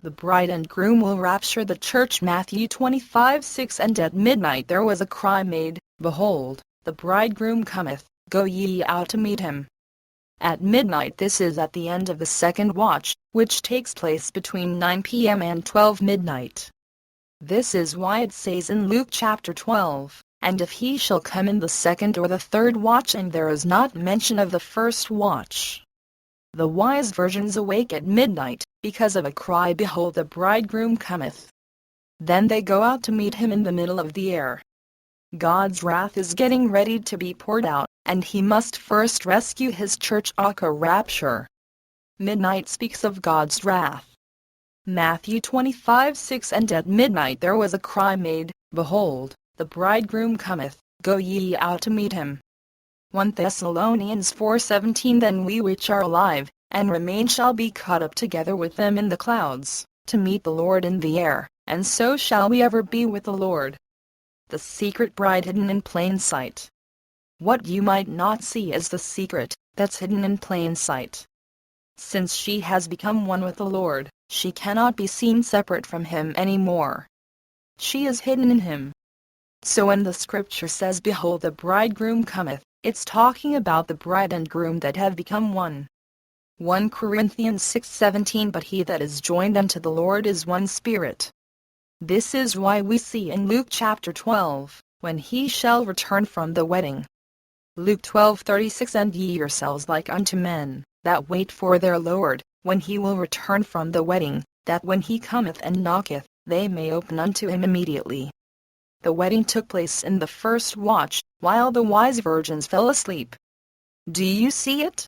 The bride and groom will rapture the church. Matthew 25:6. And at midnight there was a cry made, Behold, the bridegroom cometh, go ye out to meet him. At midnight, this is at the end of the second watch, which takes place between 9 p.m. and 12 midnight. This is why it says in Luke chapter 12, And if he shall come in the second or the third watch, and there is not mention of the first watch. The wise virgins awake at midnight, because of a cry, Behold, the bridegroom cometh. Then they go out to meet him in the middle of the air. God's wrath is getting ready to be poured out, and he must first rescue his church. Rapture. Midnight speaks of God's wrath. Matthew 25:6. And at midnight there was a cry made, Behold, the bridegroom cometh, go ye out to meet him. 1 Thessalonians 4:17. Then we which are alive, and remain shall be caught up together with them in the clouds, to meet the Lord in the air, and so shall we ever be with the Lord. The secret bride hidden in plain sight. What you might not see is the secret that's hidden in plain sight. Since she has become one with the Lord, she cannot be seen separate from him anymore. She is hidden in him. So when the scripture says, Behold, the bridegroom cometh, it's talking about the bride and groom that have become one. 1 Corinthians 6:17. But he that is joined unto the Lord is one spirit. This is why we see in Luke chapter 12, when he shall return from the wedding. Luke 12:36. And ye yourselves like unto men, that wait for their Lord, when he will return from the wedding, that when he cometh and knocketh, they may open unto him immediately. The wedding took place in the first watch, while the wise virgins fell asleep. Do you see it?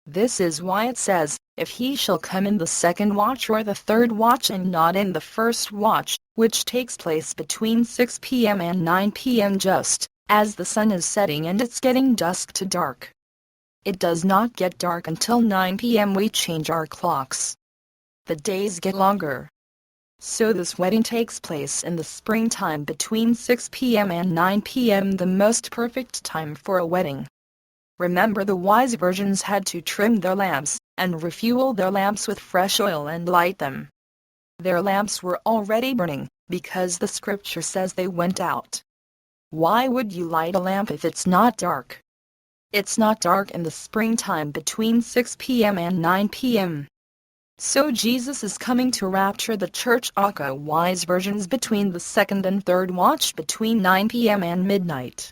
This is why it says, If he shall come in the second watch or the third watch, and not in the first watch, which takes place between 6 p.m. and 9 p.m. just as the sun is setting and it's getting dusk to dark. It does not get dark until 9 p.m. We change our clocks. The days get longer. So this wedding takes place in the springtime between 6 p.m. and 9 p.m., the most perfect time for a wedding. Remember, the wise virgins had to trim their lamps, and refuel their lamps with fresh oil and light them. Their lamps were already burning, because the scripture says they went out. Why would you light a lamp if it's not dark? It's not dark in the springtime between 6 p.m. and 9 p.m. So Jesus is coming to rapture the church. Wise virgins between the second and third watch between 9 p.m. and midnight.